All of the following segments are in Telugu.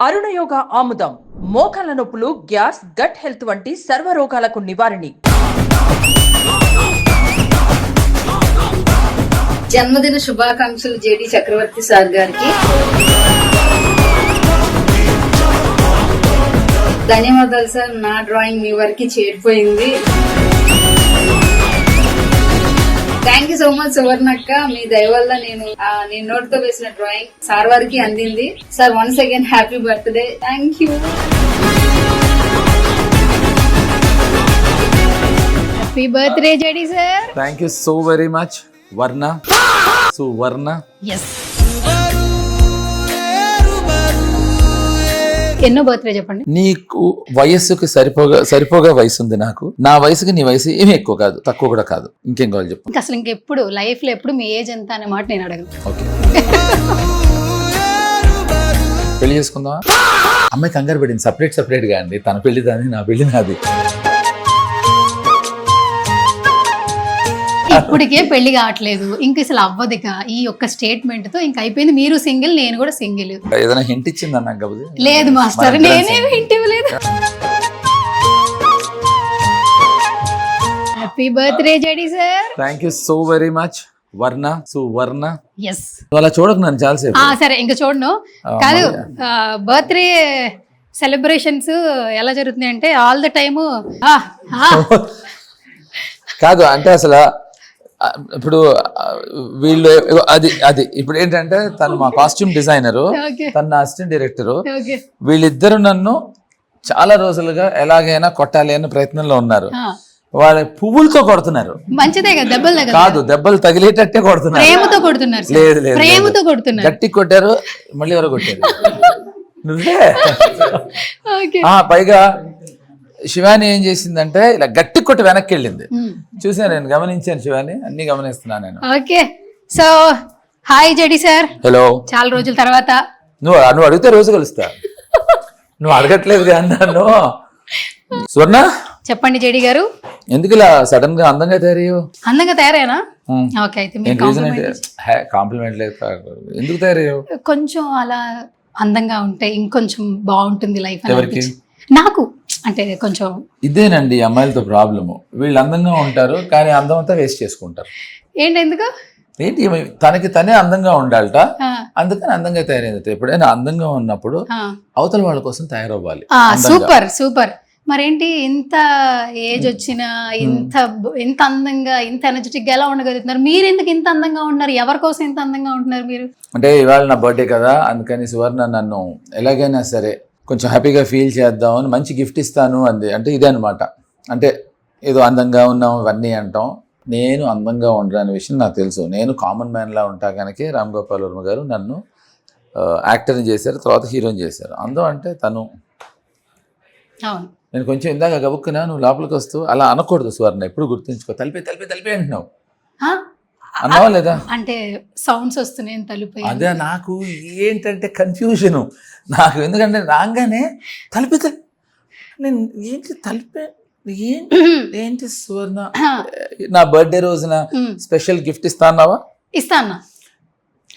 అరుణయోగ ఆముదం మోకాల నొప్పులు, గ్యాస్, గట్ హెల్త్ వంటి సర్వ రోగాలకు నివారణి. జన్మదిన శుభాకాంక్షలు జేడి చక్రవర్తి సార్ గారికి. ధన్యవాదాలు సార్, నా డ్రాయింగ్ మీ వరకు చేరిపోయింది. థ్యాంక్ యూ సో మచ్ సువర్ణక్క, మీ దయ వల్ల నేను నోటితో వేసిన డ్రాయింగ్ సార్ వారికి అందింది. Sir once again happy birthday. Thank you. Happy birthday JD sir. Thank you so very much వర్ణ. సువర్ణ. ఎస్. ఎన్నో బర్త్డే చెప్పండి. నీకు వయస్సుకు సరిపోగా వయసు ఉంది నాకు. నా వయసుకి నీ వయసు ఏమి ఎక్కువ కాదు, తక్కువ కూడా కాదు. ఇంకేం కావాలి చెప్పు. ఇంకా అసలు ఇంకెప్పుడు లైఫ్ లో ఎప్పుడు మీ ఏజ్ ఎంత అనే మాట నేను అడగను. ఓకే, పెళ్లి చేసుకుందాం. అమ్మాయి కంగారు పడింది. సపరేట్ గా అండి, తన పెళ్లి దాన్ని, నా పెళ్లి నాది. ఇప్పటికే పెళ్లి కావట్లేదు, ఇంక అసలు అవ్వదుగా. ఈ ఒక్క స్టేట్మెంట్ తో ఇంక అయిపోయింది. మీరు సింగిల్, నేను కూడా సింగిల్. ఏదైనా హింట్ ఇచ్చింది అన్నా కాబట్టి. లేదు మాస్టర్, నేనేమి హింట్ ఇవ్వలేదు. Happy birthday JD sir. Thank you so very much వర్ణ. సువర్ణ. ఎస్. అలా చూడకు నన్ను చాలాసేపు. సరే ఇంకా చూడను. కాదు, బర్త్డే సెలబ్రేషన్స్ ఎలా జరుగుతున్నాయి అంటే ఆల్ ద టైమ్ కాదు అంటే అసలు ఇప్పుడు వీళ్ళు అది ఇప్పుడు ఏంటంటే తను మా కాస్ట్యూమ్ డిజైనరు, తను నా అసిస్టెంట్ డైరెక్టరు. వీళ్ళిద్దరు నన్ను చాలా రోజులుగా ఎలాగైనా కొట్టాలి అనే ప్రయత్నంలో ఉన్నారు. వాళ్ళ పువ్వులతో కొడుతున్నారు. మంచిదే కదా, దెబ్బలు కాదు, దెబ్బలు తగిలేటట్టే కొడుతున్నారు. ప్రేమతో కొడుతున్నారు. లేదు లేదు, ప్రేమతో కొడుతున్నారు. గట్టి కొట్టారు, మళ్ళీ ఎవరో కొట్టారు. నువ్వే. పైగా శివాని ఏం చేసిందంటే ఇలా గట్టి కొట్టి వెనక్కి వెళ్ళింది. చూసాను, నేను గమనించాను. శివాని అన్ని గమనిస్తున్నాను నేను. Okay, so hi JD sir. Hello. చాలా రోజుల తర్వాత. నువ్వు అడిగితే రోజు కలుస్తా. నువ్వు అడగట్లేదు కానీ నన్ను. స్వర్ణ చెప్పండి జేడి గారు. ఎందుకు ఇలా సడన్ గా అందంగా తయారయ్యో? అందంగా తయారైనా? ఓకే, అయితే కాంప్లిమెంట్ లేదు, ఎందుకు తయారయ్యో? కొంచెం అలా అందంగా ఉంటే ఇంకొంచెం బాగుంటుంది లైఫ్. ఎవరికి? నాకు. అంటే కొంచెం ఇదేనండి అమ్మాయిలతో ప్రాబ్లము. వీళ్ళు అందంగా ఉంటారు కానీ అందం అంతా వేస్ట్ చేసుకుంటారు. ఏంటి ఎందుకు? ఏంటి, తనకి తనే అందంగా ఉండాలట, అందుకని అందంగా తయారైంది. ఎప్పుడైనా అందంగా ఉన్నప్పుడు అవతల వాళ్ళ కోసం తయారవ్వాలి. Super super. మరేంటి ఇంత ఏజ్ వచ్చినా ఇంత అందంగా, ఇంత ఎనర్జెటిక్ గా ఎలా ఉండగలుగుతున్నారు? మీరు ఎందుకు ఇంత అందంగా ఉంటున్నారు? ఎవరి కోసం ఇంత అందంగా ఉంటున్నారు మీరు? అంటే ఇవాళ నా బర్త్డే కదా, అందుకని సువర్ణ నన్ను ఎలాగైనా సరే కొంచెం హ్యాపీగా ఫీల్ చేద్దామని మంచి గిఫ్ట్ ఇస్తాను అంది. అంటే ఇదే అనమాట. అంటే ఏదో అందంగా ఉన్నాం ఇవన్నీ అంటాం. నేను అందంగా ఉండరాని విషయం నాకు తెలుసు. నేను కామన్ మ్యాన్లా ఉంటా కనుక రామ్ గోపాల్ వర్మ గారు నన్ను యాక్టర్ని చేశారు, తర్వాత హీరోని చేశారు. అందం అంటే తను. నేను కొంచెం ఇందాక గబుక్కున్నా, నువ్వు లోపలికి వస్తూ అలా అనకూడదు సువర్ణ, ఎప్పుడు గుర్తుంచుకో. తలిపే అంటున్నావు. అన్నావా లేదా? అంటే సౌండ్స్ వస్తున్నాయి తలుపు. అదే నాకు ఏంటంటే కన్ఫ్యూజను నాకు. ఎందుకంటే రాగానే తలిపే నేను ఏంటి తలిపే ఏంటి సువర్ణ, నా బర్త్డే రోజున స్పెషల్ గిఫ్ట్ ఇస్తాన్నావా? ఇస్తాను.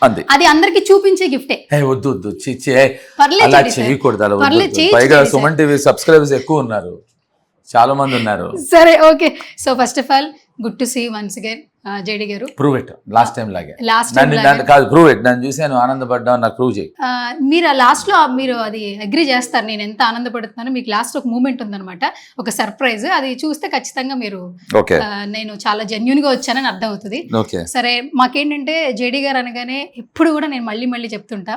అంతే. అది అందరికి చూపించే గిఫ్టే. వద్దు అలా చేయకూడదు. అలా పైగా సుమన్ టీవీ సబ్స్క్రైబర్స్ ఎక్కువ ఉన్నారు, చాలా మంది ఉన్నారు. సరే, okay. So first of all good to see once again JD గారు. Prove it. లాస్ట్ టైం లాగే కాదు, ప్రూవ్ ఇట్. నన్ను చూసాను ఆనందపడ్డా, నాకు ప్రూవ్ చేయి. మీరు లాస్ట్ లో మీరు అది అగ్రి చేస్తారు నేను ఎంత ఆనందపడుతున్నానో. మీకు లాస్ట్ ఒక మూమెంట్ ఉందన్నమాట, ఒక సర్ప్రైజ్. అది చూస్తే ఖచ్చితంగా మీరు నేను చాలా జెన్యున్ గా వచ్చానని అర్థం అవుతుంది. సరే, మాకేంటంటే జేడి గారు అనగానే ఎప్పుడు కూడా నేను మళ్ళీ చెప్తుంటా,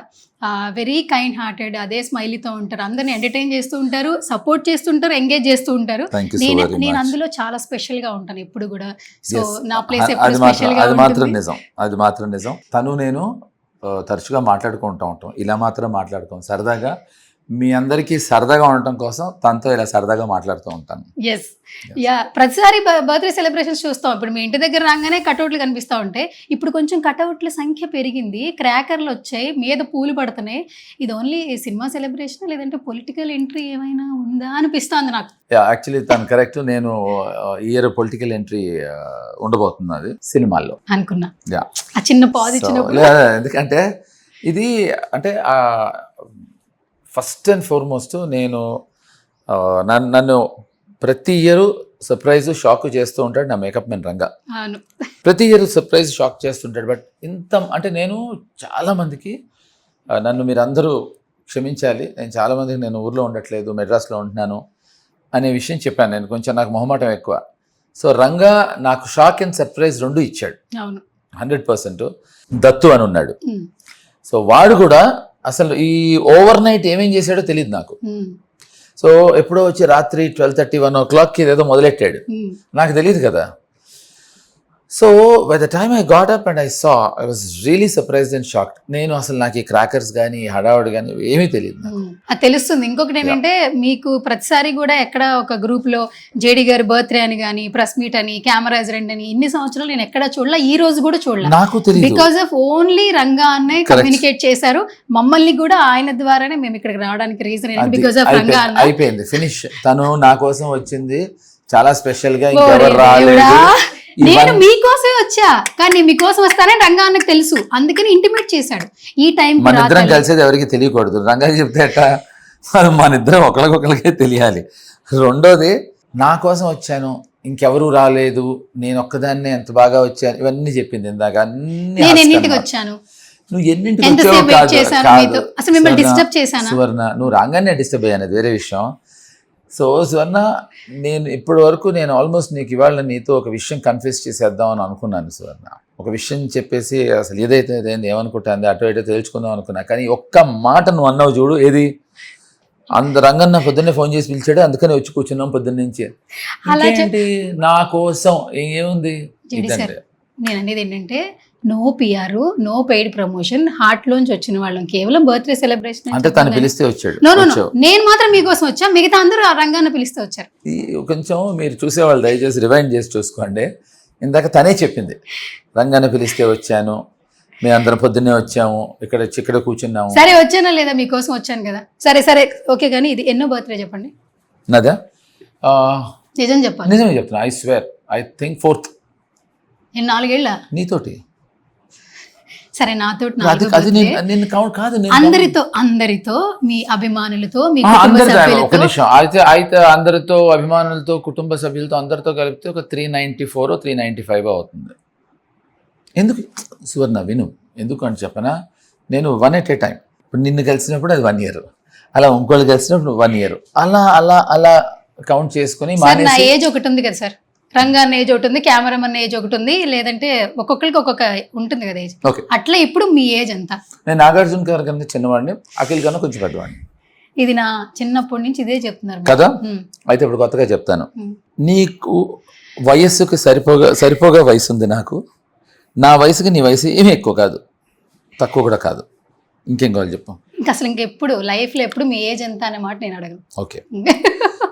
వెరీ కైండ్ హార్టెడ్, అదే స్మైలీతో ఉంటారు, అందరిని ఎంటర్టైన్ చేస్తూ ఉంటారు, సపోర్ట్ చేస్తుంటారు, ఎంగేజ్ చేస్తూ ఉంటారు. నేను అందులో చాలా స్పెషల్ గా ఉంటాను ఎప్పుడు కూడా. సో నా ప్లేస్ అది మాత్రం నిజం. తను నేను తరచుగా మాట్లాడుకుంటూ ఉంటాం, ఇలా మాత్రం మాట్లాడుకోం. సరదాగా మీ అందరికీ సరదాగా ఉండటం కోసం తనతో ఇలా సరదాగా మాట్లాడుతూ ఉంటాను. Yes, yeah. ప్రతిసారి బర్త్డే సెలబ్రేషన్స్ చూస్తాం. ఇప్పుడు మీ ఇంటి దగ్గర రాగానే కటౌట్లు కనిపిస్తూ ఉంటాయి. ఇప్పుడు కొంచెం కటౌట్ల సంఖ్య పెరిగింది, క్రాకర్లు వచ్చాయి, మీద పూలు పడుతున్నాయి. ఇది ఓన్లీ సినిమా సెలబ్రేషన్ లేదంటే పొలిటికల్ ఎంట్రీ ఏమైనా ఉందా అనిపిస్తుంది నాకు. యాక్చువల్లీ తను కరెక్ట్. నేను ఇయర్ పొలిటికల్ ఎంట్రీ ఉండబోతుంది అది సినిమాల్లో అనుకున్నా. ఆ చిన్న పాజ్ ఇచ్చినప్పుడు. ఎందుకంటే ఇది అంటే ఫస్ట్ అండ్ ఫార్మోస్ట్ నేను నన్ను ప్రతి ఇయర్ సర్ప్రైజ్ షాక్ చేస్తూ ఉంటాడు నా మేకప్ మెన్ రంగా. అవును. ప్రతి ఇయర్ సర్ప్రైజ్ షాక్ చేస్తుంటాడు. బట్ ఇంత అంటే నేను చాలామందికి నన్ను మీరు అందరూ క్షమించాలి, నేను చాలామందికి నేను ఊర్లో ఉండట్లేదు, మెడ్రాస్లో ఉంటున్నాను అనే విషయం చెప్పాను. నేను కొంచెం నాకు మొహమాటం ఎక్కువ. సో రంగా నాకు షాక్ అండ్ సర్ప్రైజ్ రెండు ఇచ్చాడు. అవును. 100%. దత్తు అని ఉన్నాడు. సో వాడు కూడా అసలు ఈ ఓవర్ నైట్ ఏమేం చేశాడో తెలియదు నాకు. సో ఎప్పుడో వచ్చి రాత్రి 12:30, 1 o'clock ఏదో మొదలెట్టాడు. నాకు తెలియదు కదా. So by the time I got up and I saw, I was really surprised and shocked. నేను అసలు నాకు ఈ క్రాకర్స్ కానీ హడావుడి కానీ ఏమీ తెలియదు నాకు. అది తెలుస్తుంది. ఇంకొకటి ఏంటంటే మీకు ప్రతిసారి కూడా ఎక్కడ ఒక గ్రూప్ లో జేడి గారి బర్త్డే అని కానీ, ప్రెస్ మీట్ అని, కెమెరాస్ రెండు అని, ఇన్ని సంవత్సరాలు నేను ఎక్కడ చూడలే, ఈ రోజు కూడా చూడలే. నాకు తెలియదు. బికాస్ ఆఫ్ ఓన్లీ రంగా అన్నే కమ్యూనికేట్ చేశారు మమ్మల్ని కూడా. ఆయన ద్వారానే మేము ఇక్కడికి రావడానికి రీజన్ ఏంటి? బికాస్ ఆఫ్ రంగా అన్న. అయిపోయింది, ఫినిష్. తను నా కోసం వచ్చింది, చాలా స్పెషల్ గా, ఇంకెవరు రాలేదు. నేను మీకోసమే వచ్చా, కానీ మీకోసం వస్తానని రంగా అన్నకు తెలుసు, అందుకని ఇంటిమేట్ చేశాడు. ఈ టైం మన ఇద్దరం కలిసేది ఎవరికి తెలియకూడదు. రంగా చెప్తే అట్టా మన ఇద్దరం ఒకరికొకరికే తెలియాలి. రెండోది, నా కోసం వచ్చాను, ఇంకెవరు రాలేదు, నేను ఒక్కదాన్నే ఎంత బాగా వచ్చాను, ఇవన్నీ చెప్పింది ఇందాక. నేను ఎన్నింటికి వచ్చాను, నువ్వు ఎన్నింటికి వచ్చావు కాదు, అసలు మిమ్మల్ని డిస్టర్బ్ చేశాను. సువర్ణ, నువ్వు రాగానే డిస్టర్బ్ అయ్యాను, అది వేరే విషయం. సో సువర్ణ, నేను ఇప్పటి వరకు నేను ఆల్మోస్ట్ నీకు ఇవాళ నీతో ఒక విషయం కన్ఫ్యూస్ చేసేద్దాం అని అనుకున్నాను సువర్ణ. ఒక విషయం చెప్పేసి అసలు ఏదైతే అదేంది ఏమనుకుంటుంది అటో ఇటో తెలుసుకుందాం అనుకున్నా. కానీ ఒక్క మాట నువ్వు అన్నావు చూడు, ఏది రంగన్న పొద్దున్నే ఫోన్ చేసి పిలిచాడు, అందుకని వచ్చి కూర్చున్నాం పొద్దున్న నుంచి. ఏంటి నా కోసం ఏముంది? నేను అనేది ఏంటంటే, no PR, no paid promotion, heart లోంచి వచ్చిన వాళ్ళం, కేవలం బర్త్డే సెలబ్రేషన్. అంటే తను పిలిస్తే వచ్చాడు. నేను మాత్రం మీకోసం వచ్చా, మిగతా అందరూ రంగాన్ని పిలిస్తే వచ్చారు. కొంచెం మీరు చూసేవాళ్ళు దయచేసి రివైండ్ చేసి చూసుకోండి. ఇందాక తనే చెప్పింది, రంగాన్ని పిలిస్తే వచ్చాను, మేము అందరం పొద్దున్నే వచ్చాము, ఇక్కడ కూర్చున్నాము. సరే వచ్చానా లేదా, మీకోసం వచ్చాను కదా. సరే ఓకే, కానీ ఇది ఎన్నో బర్త్డే చెప్పండి? నాదా? నిజం చెప్పాలి. నిజమే చెప్తున్నా. I swear, I think 4th. నేను 4 ఏళ్ళ నీతోటి. సరే నాతో అందరితో మీ అభిమానులతో మీ ఒక నిమిషం అయితే అందరితో అభిమానులతో కుటుంబ సభ్యులతో అందరితో కలిపితే ఒక 394 395 అవుతుంది. ఎందుకు సువర్ణ విను, ఎందుకు అని చెప్పనా, నేను 1 at a time. ఇప్పుడు నిన్ను కలిసినప్పుడు అది 1 year, అలా ఇంకోళ్ళు కలిసినప్పుడు 1 year, అలా అలా అలా కౌంట్ చేసుకుని. నా ఏజ్ ఒకటి ఉంది కదా సార్, రంగాన్న ఏజ్ ఒకటి ఉంది, కెమెరామన్ ఏజ్ ఒకటి ఉంది, లేదంటే ఒక్కొక్కరికి ఒక్కొక్క ఉంటుంది కదా ఏజ్. అట్లా ఇప్పుడు మీ ఏజ్ ఎంత? నేను నాగార్జున గారి కన్నా చిన్నవాడిని, అఖిల్ కన్నా కొంచెం పెద్దవాడిని. ఇది నా చిన్నప్పటి నుంచి ఇదే చెప్తున్నారు కదా. అయితే ఇప్పుడు కొత్తగా చెప్తాను, నీకు వయస్సుకు సరిపోగా వయసు ఉంది నాకు. నా వయసుకి నీ వయసు ఏమీ ఎక్కువ కాదు, తక్కువ కూడా కాదు. ఇంకేం కావాలి చెప్పు. ఇంకా అసలు ఇంకెప్పుడు లైఫ్లో ఎప్పుడు మీ ఏజ్ ఎంత అనే మాట నేను అడగను. ఓకే,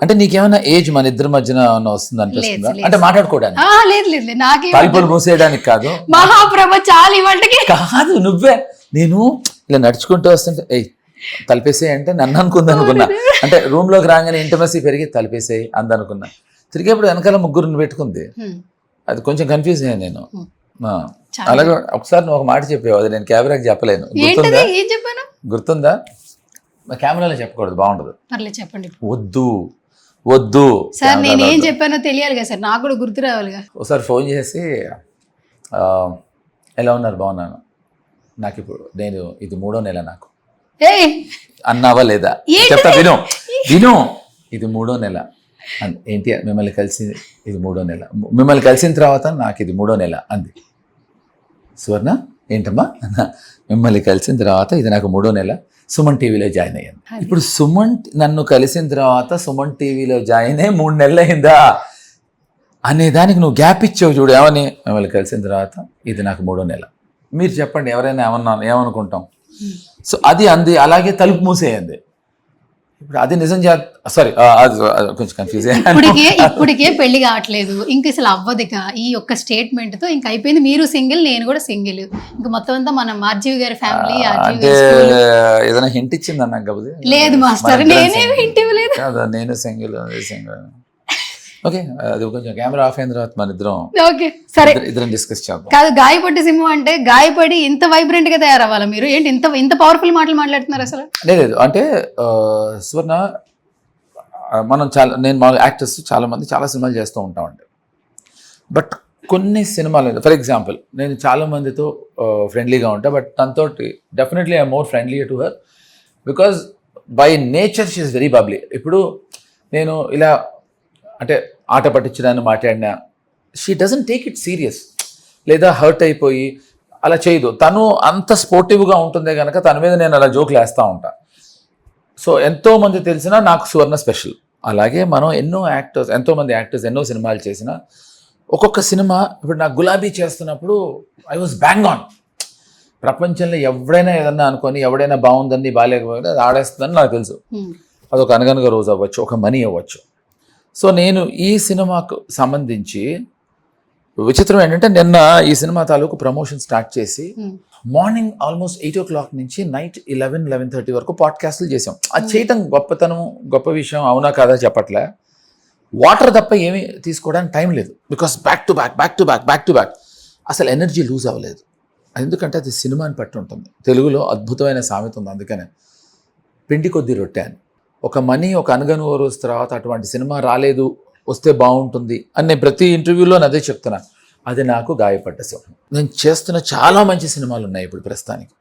అంటే నీకేమైనా ఏజ్ మన ఇద్దరి మధ్యన వస్తుంది అనిపిస్తుందా? అంటే మాట్లాడుకోవడానికి? లేదు, నాకే తలుపులు మూసేయడానికి కాదు, మహాప్రభ చాలు ఇవాళకి కాదు. నువ్వే నేను ఇలా నడుచుకుంటూ వస్తుంటే ఏయ్ తలిపేసేయి అంటే నన్ను అనుకున్నా. అంటే రూమ్ లోకి రాగానే ఇంటిమసీ పెరిగి తలిపేసేయి అందనుకున్నా. తిరిగేప్పుడు వెనకాల ముగ్గురిని పెట్టుకుంది, అది కొంచెం కన్ఫ్యూజ్ అయ్యాను నేను. అలాగే ఒకసారి నువ్వు ఒక మాట చెప్పావు, అది నేను కెమెరాకి చెప్పలేను. గుర్తుందా? కెమెరాలో చెప్పకూడదు, బాగుండదు. చెప్పండి. వద్దు సార్, నేను ఏం చెప్పానో తెలియాలి కదా సార్, నాకు కూడా గుర్తు రావాలిగా. ఒకసారి ఫోన్ చేసి ఎలా ఉన్నారు, బాగున్నాను, నాకు ఇప్పుడు ఇది 3వ నెల నాకు అన్నావా లేదా చెప్తా, విను ఇది 3వ నెల. ఏంటి మిమ్మల్ని కలిసి ఇది 3వ నెల, మిమ్మల్ని కలిసిన తర్వాత నాకు ఇది 3వ నెల అంది. సువర్ణ ఏంటమ్మా, మిమ్మల్ని కలిసిన తర్వాత ఇది నాకు 3వ నెల, సుమన్ టీవీలో జాయిన్ అయ్యాను. ఇప్పుడు నన్ను కలిసిన తర్వాత సుమన్ టీవీలో జాయిన్ అయ్యి 3 నెలలు అయిందా అనేదానికి నువ్వు గ్యాప్ ఇచ్చావు చూడు. ఏమని, మిమ్మల్ని కలిసిన తర్వాత ఇది నాకు 3వ నెల. మీరు చెప్పండి, ఎవరైనా ఏమనుకుంటాం? సో అది అంది, అలాగే తలుపు మూసేయండి. ఇప్పుడు అది నిజం సారీ, కొంచెం కన్ఫ్యూజ్ ఇప్పటికే పెళ్లి కావట్లేదు, ఇంక అసలు అవ్వదుక. ఈ ఒక్క స్టేట్మెంట్ తో ఇంక అయిపోయింది. మీరు సింగిల్, నేను కూడా సింగిల్, ఇంక మొత్తం అంతా మన ఆర్జీవి గారి ఫ్యామిలీ. ఏదైనా హింట్ ఇచ్చింది అన్నా? లేదు మాస్టర్, నేనేమి హింట్ ఇవ్వలేదు. నేను సింగిల్. ఓకే, అది కొంచెం కెమెరా ఆఫ్ అయిన తర్వాత మన ఓకే సరే ఇద్దరం డిస్కస్ చేద్దాం. కాదు, గాయపడి సింహం అంటే గాయపడి ఇంత వైబ్రెంట్ గా తయారవ్వాలా మీరు? ఏంటి ఇంత పవర్ఫుల్ మాటలు మాట్లాడుతున్నారు అసలు? లేదు అంటే సువర్ణ, నేను మా యాక్టర్స్ చాలా మంది చాలా సినిమాలు చేస్తూ ఉంటామండి. బట్ కొన్ని సినిమాలు, ఫర్ ఎగ్జాంపుల్ నేను చాలా మందితో ఫ్రెండ్లీగా ఉంటా, బట్ తనతోటి definitely I more friendly to her because by nature she is very bubbly. ఇప్పుడు నేను ఇలా అంటే ఆట పట్టించడానికి మాట్లాడినా she doesn't take it serious, లేదా హర్ట్ అయిపోయి అలా చేయదు. తను అంత స్పోర్టివ్గా ఉంటుందే కనుక తన మీద నేను అలా జోకులు వేస్తూ ఉంటా. సో ఎంతోమంది తెలిసినా నాకు సువర్ణ స్పెషల్. అలాగే మనం ఎంతోమంది యాక్టర్స్ ఎన్నో సినిమాలు చేసినా ఒక్కొక్క సినిమా, ఇప్పుడు నాకు గులాబీ చేస్తున్నప్పుడు ఐ వాజ్ బ్యాంగ్ ఆన్. ప్రపంచంలో ఎవడైనా ఏదన్నా అనుకొని ఎవడైనా బాగుందని బాగాలేకపోయినా అది ఆడేస్తుందని నాకు తెలుసు. అదొక అనగనగా రోజు అవ్వచ్చు, ఒక మనీ అవ్వచ్చు. సో నేను ఈ సినిమాకు సంబంధించి విచిత్రం ఏంటంటే నిన్న ఈ సినిమా తాలూకు ప్రమోషన్ స్టార్ట్ చేసి మార్నింగ్ ఆల్మోస్ట్ 8 o'clock నుంచి నైట్ 11-11:30 వరకు పాడ్కాస్ట్లు చేసాం. అది చేయటం గొప్ప విషయం అవునా కాదా చెప్పట్లే. వాటర్ తప్ప ఏమీ తీసుకోవడానికి టైం లేదు. బికాస్ బ్యాక్ టు బ్యాక్ అసలు ఎనర్జీ లూజ్ అవ్వలేదు. ఎందుకంటే అది సినిమాని పట్టి ఉంటుంది. తెలుగులో అద్భుతమైన సామెత ఉంది, అందుకనే పిండి కొద్ది రొట్టె అని. ఒక మనీ ఒక అనగను రోజు తర్వాత అటువంటి సినిమా రాలేదు, వస్తే బాగుంటుంది అని నేను ప్రతి ఇంటర్వ్యూలో అదే చెప్తున్నాను. అది నాకు గాయపడ్డ సింహం. నేను చేస్తున్న చాలా మంచి సినిమాలు ఉన్నాయి ఇప్పుడు ప్రస్తుతానికి.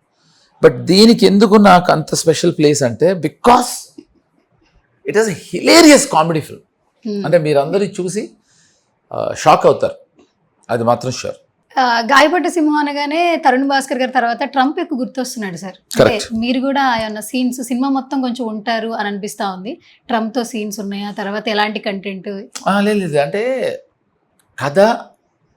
బట్ దీనికి ఎందుకు నాకు అంత స్పెషల్ ప్లేస్ అంటే because it is a hilarious comedy film. అంటే మీరందరూ చూసి షాక్ అవుతారు, అది మాత్రం షూర్. గాయపడ్డ సింహం అనగానే తరుణ్ భాస్కర్ గారి తర్వాత ట్రంప్ ఎక్కువ గుర్తొస్తున్నాడు సార్. అంటే మీరు కూడా ఏమన్నా సీన్స్, సినిమా మొత్తం కొంచెం ఉంటారు అని అనిపిస్తా ఉంది. ట్రంప్ తో సీన్స్ ఉన్నాయా? తర్వాత ఎలాంటి కంటెంట్? లేదు అంటే కథ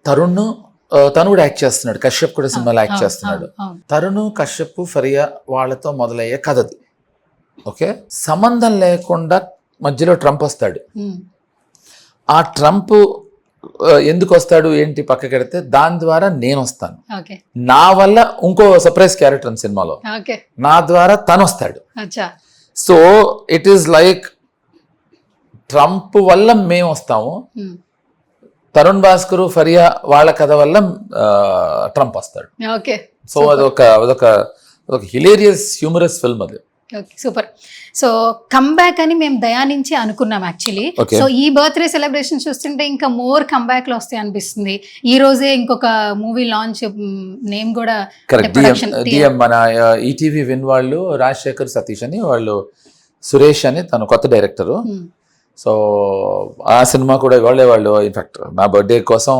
తను కూడా యాక్ట్ చేస్తున్నాడు, కశ్యప్ కూడా సినిమాలో యాక్ట్ చేస్తున్నాడు. తరుణ్, కశ్యప్, ఫరియా వాళ్ళతో మొదలయ్యే కథది. ఓకే, సంబంధం లేకుండా మధ్యలో ట్రంప్ వస్తాడు. ఆ ట్రంప్ ఎందుకు వస్తాడు ఏంటి పక్కకెడితే దాని ద్వారా నేను వస్తాను. నా వల్ల ఇంకో సర్ప్రైజ్ క్యారెక్టర్ అని సినిమాలో, నా ద్వారా తను వస్తాడు. So it is like Trump వల్ల మేము వస్తాము, తరుణ్ భాస్కర్, ఫరియా వాళ్ళ కథ వల్ల ట్రంప్ వస్తాడు. సో అదొక హిలేరియస్ హ్యూమరస్ ఫిల్మ్ అది. సూపర్. సో కమ్బ్యాక్ అని మేము దయా నుంచి అనుకున్నాం యాక్చువల్లీ. సో ఈ బర్త్డే సెలబ్రేషన్ చూస్తుంటే ఇంకా మోర్ కమ్బ్యాక్ లో వస్తాయి అనిపిస్తుంది. ఈ రోజే ఇంకొక మూవీ లాంచ్, నేమ్ కూడా మన ఈటీవీ విన్ వాళ్ళు రాజశేఖర్ సతీష్ అని వాళ్ళు, సురేష్ అని తను కొత్త డైరెక్టరు. సో ఆ సినిమా కూడా వాళ్ళు ఇన్ఫాక్ట్ నా బర్త్డే కోసం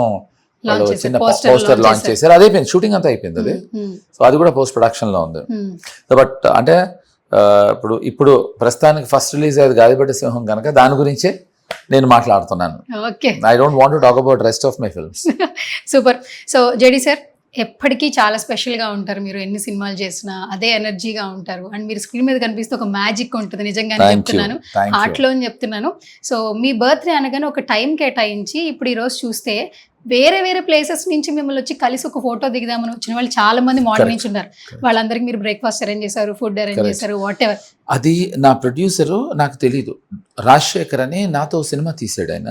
వాళ్ళు చిన్న పోస్టర్ లాంచ్ చేశారు. అది అయిపోయింది, షూటింగ్ అంతా అయిపోయింది అది. సో అది కూడా పోస్ట్ ప్రొడక్షన్ లో ఉంది. బట్ అంటే ఇప్పుడు ప్రస్తుతానికి ఫస్ట్ రిలీజ్ అయ్యేది గాయపడ్డ సింహం కనుక దాని గురించే నేను మాట్లాడుతున్నాను. I don't want to talk about rest of my films. Super. So JD sir ఎప్పటికీ చాలా స్పెషల్గా ఉంటారు. మీరు ఎన్ని సినిమాలు చేసినా అదే ఎనర్జీగా ఉంటారు. అండ్ మీరు స్క్రీన్ మీద కనిపిస్తే ఒక మ్యాజిక్ ఉంటుంది, నిజంగా చెప్తున్నాను, హార్ట్లో అని చెప్తున్నాను. సో మీ బర్త్డే అనగానే ఒక టైం కేటాయించి ఇప్పుడు ఈరోజు చూస్తే వేరే వేరే ప్లేసెస్ నుంచి మిమ్మల్ని వచ్చి కలిసి ఒక ఫోటో దిగుదామని వచ్చిన వాళ్ళు చాలా మంది మార్నింగ్ నుంచి ఉన్నారు. వాళ్ళందరికీ మీరు బ్రేక్ఫాస్ట్ అరేంజ్ చేశారు, ఫుడ్ అరేంజ్ చేశారు, వాట్ ఎవర్. అది నా ప్రొడ్యూసరు, నాకు తెలీదు, రాజశేఖర్ అని నాతో సినిమా తీసాడు ఆయన.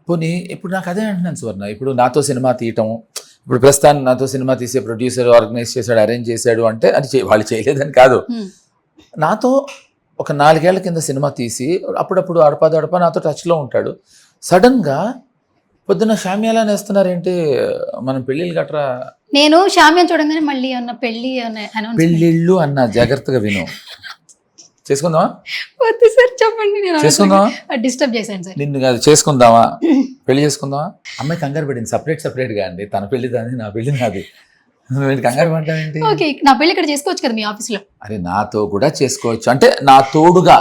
పోనీ ఇప్పుడు నాకు అదే అంటున్నాను సువర్ణ, ఇప్పుడు నాతో సినిమా తీయటం, ఇప్పుడు ప్రస్తుతాన్ని నాతో సినిమా తీసే ప్రొడ్యూసర్ ఆర్గనైజ్ చేశాడు, అరేంజ్ చేశాడు అంటే అది వాళ్ళు చేయలేదని కాదు. నాతో ఒక 4 ఏళ్ల కింద సినిమా తీసి అప్పుడప్పుడు అడపా నాతో టచ్లో ఉంటాడు. సడన్గా పొద్దున్న షామ్యాలా నేస్తున్నారేంటి, మనం పెళ్ళిళ్ళు గట్రా. నేను షామ్యాన్ చూడంగానే మళ్ళీ అన్న పెళ్ళిళ్ళు అన్న, జాగ్రత్తగా విను. చేసుకుందామా? వద్దు సార్ చెప్పండి, చేసుకుందామా? డిస్టర్బ్ చేశాను సార్. నిన్ను కాదు, చేసుకుందామా, పెళ్లి చేసుకుందామా. అమ్మాయి కంగారు పడింది, సపరేట్ గా అండి, తన పెళ్లి దాన్ని, నా పెళ్లి నాది, కంగారు పడ్డావేంటి? ఓకే, నా పెళ్లి ఇక్కడ చేసుకోవచ్చు కదా మీ ఆఫీస్ లో. అరే నాతో కూడా చేసుకోవచ్చు అంటే నా తోడుగా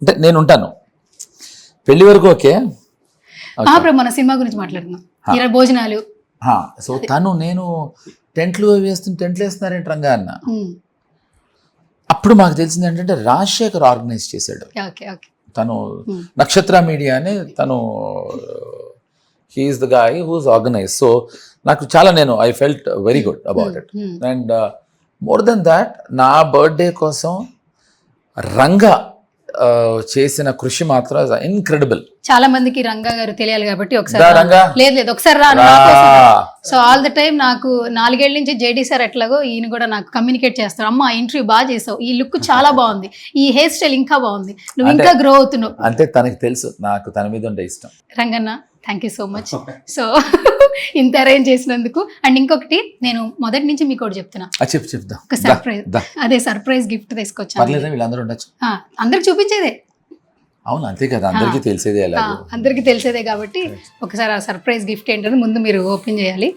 అంటే నేను ఉంటాను పెళ్లి వరకు. ఓకే, మన సినిమా గురించి మాట్లాడుతున్నాం, ఇలా భోజనాలు. సో నేను టెంట్లు వేస్తున్నారేంటి రంగా అన్న. అప్పుడు మాకు తెలిసింది ఏంటంటే రాజశేఖర్ ఆర్గనైజ్ చేశాడు. తను నక్షత్ర మీడియా అని, తను he's the guy who's organise. So నాకు చాలా I felt very good about it. And more then that నా బర్త్డే కోసం రంగా చేసిన కృషి మాత్రం ఇన్క్రెడిబుల్. చాలా మందికి రంగా గారు తెలియాలి కాబట్టి ఒకసారి రంగా లేదు ఒకసారి సో ఆల్ ద టైమ్ నాకు 4 ఏళ్ల నుంచి జేడీ సార్ ఎట్లాగో ఈయన కూడా నాకు కమ్యూనికేట్ చేస్తారు, అమ్మ ఇంటర్వ్యూ బాగా చేసావు, ఈ లుక్ చాలా బాగుంది, ఈ హెయిర్ స్టైల్ ఇంకా బాగుంది, నువ్వు ఇంకా గ్రో అవుతున్నావు అంటే తనకి తెలుసు నాకు తన మీద ఉండే ఇష్టం. Ranganna thank you so much. So ఇంత అరేంజ్ చేసినందుకు. అండ్ ఇంకొకటి నేను మొదటి నుంచి మీకు ఒకటి చెప్తున్నా, చెప్తా ఒక సర్ప్రైజ్, అదే సర్ప్రైజ్ గిఫ్ట్ తీసుకొచ్చాను. వీళ్ళందరూ ఉండొచ్చు, అందరికి చూపించేదే. అవును అంతే కదా, అందరికీ తెలిసేదే. అందరికి తెలిసేదే కాబట్టి ఒకసారి ఆ సర్ప్రైజ్ గిఫ్ట్ ఏంటంటే ముందు మీరు ఓపెన్ చేయాలి.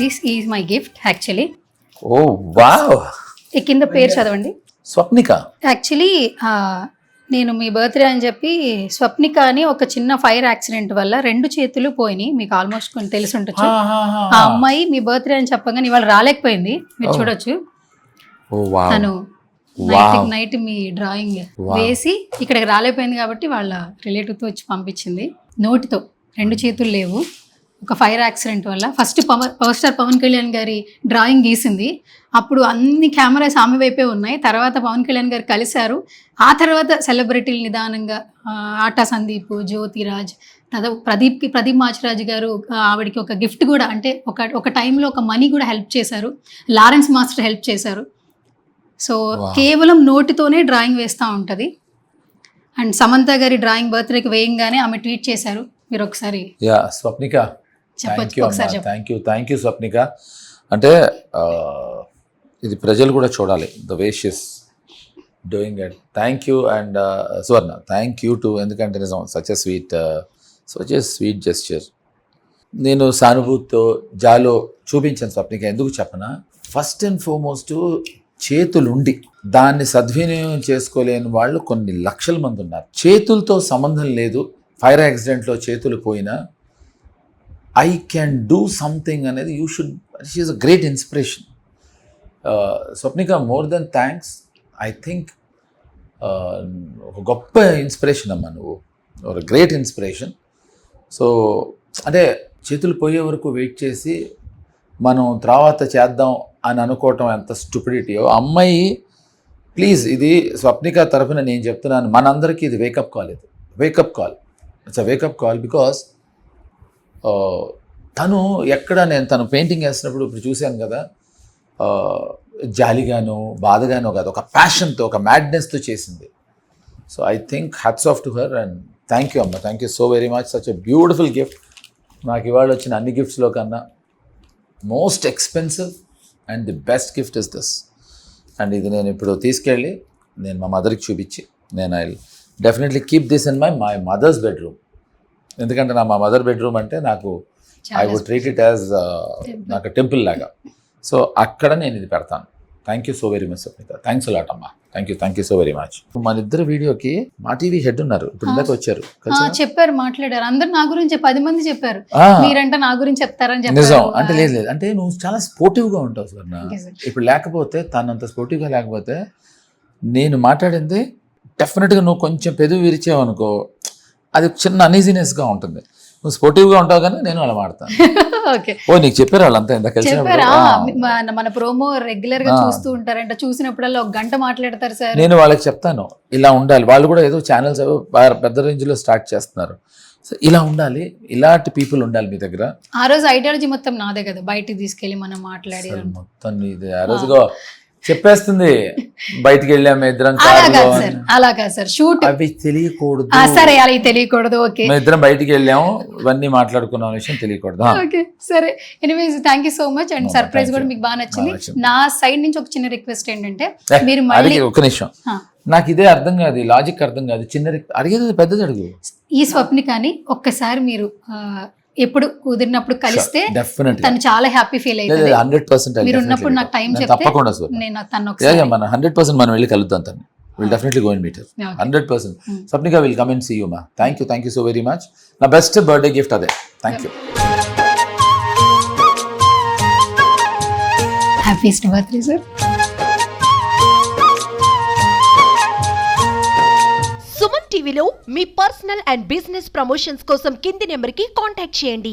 This is my gift actually. Oh wow. ఈ కింద పేరు చదవండి. స్వప్నిక. యాక్చువల్లీ నేను మీ బర్త్డే అని చెప్పి స్వప్నిక అని ఒక చిన్న ఫైర్ యాక్సిడెంట్ వల్ల 2 చేతులు పోయినాయి, మీకు ఆల్మోస్ట్ కొన్ని తెలిసి ఉండొచ్చు. ఆ అమ్మాయి మీ బర్త్డే అని చెప్పగానే ఇవాళ రాలేకపోయింది, మీరు చూడొచ్చు. తను నైట్ మీ డ్రాయింగ్ వేసి ఇక్కడికి రాలేకపోయింది కాబట్టి వాళ్ళ రిలేటివ్తో వచ్చి పంపించింది. నోటితో 2 చేతులు లేవు, ఒక ఫైర్ యాక్సిడెంట్ వల్ల. First power star Pawan Kalyan గారి డ్రాయింగ్ గీసింది, అప్పుడు అన్ని కెమెరాస్ ఆమె వైపే ఉన్నాయి. తర్వాత పవన్ కళ్యాణ్ గారు కలిశారు, ఆ తర్వాత సెలబ్రిటీలు నిదానంగా ఆటా సందీప్, జ్యోతిరాజ్, ప్రదీప్ మాచిరాజు గారు ఆవిడకి ఒక గిఫ్ట్ కూడా, అంటే ఒక టైంలో ఒక మనీ కూడా హెల్ప్ చేశారు. లారెన్స్ మాస్టర్ హెల్ప్ చేశారు. సో కేవలం నోటితోనే డ్రాయింగ్ వేస్తూ ఉంటుంది. అండ్ సమంత గారి డ్రాయింగ్ బర్త్డేకి వేయంగానే ఆమె ట్వీట్ చేశారు, మీరు ఒకసారి స్వప్నిక చెప్పొచ్చు ఒకసారి. Thank you Swapnika. అంటే ఇది ప్రజలు కూడా చూడాలి, the way she is doing it. Thank you. And Suvarna thank you to, ఎందుకంటే నిజం సచ్ ఎ స్వీట్ జెస్చర్. నేను సానుభూతితో జాలో చూపించాను స్వప్నిక. ఎందుకు చెప్పనా, ఫస్ట్ అండ్ ఫార్మోస్ట్ చేతులుండి దాన్ని సద్వినియోగం చేసుకోలేని వాళ్ళు కొన్ని లక్షల మంది ఉన్నారు. చేతులతో సంబంధం లేదు, ఫైర్ యాక్సిడెంట్లో చేతులు పోయినా ఐ క్యాన్ డూ సంథింగ్ అనేది she is a great inspiration. Swapnika, more than thanks, I think ఒక గొప్ప ఇన్స్పిరేషన్ అమ్మా నువ్వు, ఒక గ్రేట్ ఇన్స్పిరేషన్. సో అంటే చేతులు పోయే వరకు వెయిట్ చేసి మనం తర్వాత చేద్దాం అని అనుకోవటం ఎంత స్టూపిడిటీయో. అమ్మాయి ప్లీజ్, ఇది స్వప్నిక తరఫున నేను చెప్తున్నాను, మనందరికీ ఇది వేకప్ కాల్. ఇది wake up call, it's a wake up call. Because తను నేను తను పెయింటింగ్ వేసినప్పుడు ఇప్పుడు చూశాను కదా, జాలిగాను బాధగాను కాదు, ఒక ప్యాషన్తో, ఒక మ్యాడ్నెస్తో చేసింది. So I think hats off to her. And thank you అమ్మ, thank you so very much. Such a beautiful gift. నాకు ఇవాళ వచ్చిన అన్ని గిఫ్ట్స్లో కన్నా most expensive and the best gift is this. And ఇది నేను ఇప్పుడు తీసుకెళ్ళి నేను మా మదర్కి చూపించి, నేను I definitely keep this in my mother's bedroom. ఎందుకంటే మా మదర్ బెడ్రూమ్ అంటే నాకు I would treat it as నాకు టెంపుల్ లాగా. సో అక్కడ నేను ఇది పెడతాను. Thank you so very much Swapnika. Thanks a lot అమ్మా. Thank you so very much. మన ఇద్దరు వీడియోకి మా టీవీ హెడ్ ఉన్నారు, ఇప్పుడు ఇందాక వచ్చారు, చెప్పారు, మాట్లాడారు. అందరు నా గురించి 10 మంది చెప్పారు, మీరంటే నా గురించి చెప్తారని చెప్పారు. నిజం. అంటే లేదు అంటే నువ్వు చాలా స్పోర్టివ్గా ఉంటావు స్వర్ణ. ఇప్పుడు లేకపోతే తనంత స్పోర్టివ్గా లేకపోతే నేను మాట్లాడింది డెఫినెట్గా నువ్వు కొంచెం పెదవి విరిచావు అనుకో, అది చిన్న అనీజినెస్గా ఉంటుంది. నువ్వు స్పోర్టివ్గా ఉంటావు కానీ నేను అలా మాడతాను. ఓ నీకు చెప్పారు వాళ్ళంతా ఇంత కలిసి మన ప్రోమో రెగ్యులర్ గా చూస్తూ ఉంటారంట, చూసినప్పుడల్లా 1 గంట మాట్లాడతారు సార్. నేను వాళ్ళకి చెప్తాను ఇలా ఉండాలి. వాళ్ళు కూడా ఏదో ఛానల్స్ పెద్ద రేంజ్ లో స్టార్ట్ చేస్తున్నారు. సో ఇలా ఉండాలి, ఇలాంటి పీపుల్ ఉండాలి మీ దగ్గర. ఆ రోజు ఐడియాలజీ మొత్తం నాదే కదా, బయటికి తీసుకెళ్లి మనం మాట్లాడి మొత్తం ఇది ఆ రోజుగా చెప్పేస్తుంది. బయటికి వెళ్ళాము ఇద్దరం, అలా కాదు సార్, షూట్ అవి తెలియకూడదు. సరే అలా తెలియకూడదు. ఓకే, మేము ఇద్దరం బయటికి వెళ్ళాము, ఇవన్నీ మాట్లాడుకున్న విషయం తెలియకూడదు. ఓకే సరే. Anyways thank you so much. And surprise కూడా మీకు బాగా నచ్చింది. నా సైడ్ నుంచి ఒక చిన్న రిక్వెస్ట్ ఏంటంటే, మీరు మళ్ళీ ఒక నిమిషం, నాకు ఇదే అర్థం కాదు, లాజిక్ అర్థం కాదు. చిన్న అడిగేది పెద్దది అడుగు. ఈ స్వప్నికని ఒక్కసారి మీరు ఎప్పుడు కుదిరినప్పుడు కలిస్తే తను చాలా హ్యాపీ ఫీల్ అవుతుంది. 100% మీరు ఉన్నప్పుడు నాకు టైం చెప్తే తప్పకుండా నేను తను ఒకసారి 100% మనం వెళ్ళి కలుద్దాం తను. We'll definitely go and meet her. 100%. Swapnika will come and see you, ma. Thank you so very much. Na best birthday gift ade. Thank you. Happy birthday, sir. Suman టీవీలో మీ పర్సనల్ అండ్ బిజినెస్ ప్రమోషన్స్ కోసం కింది నెంబర్కి కాంటాక్ట్ చేయండి.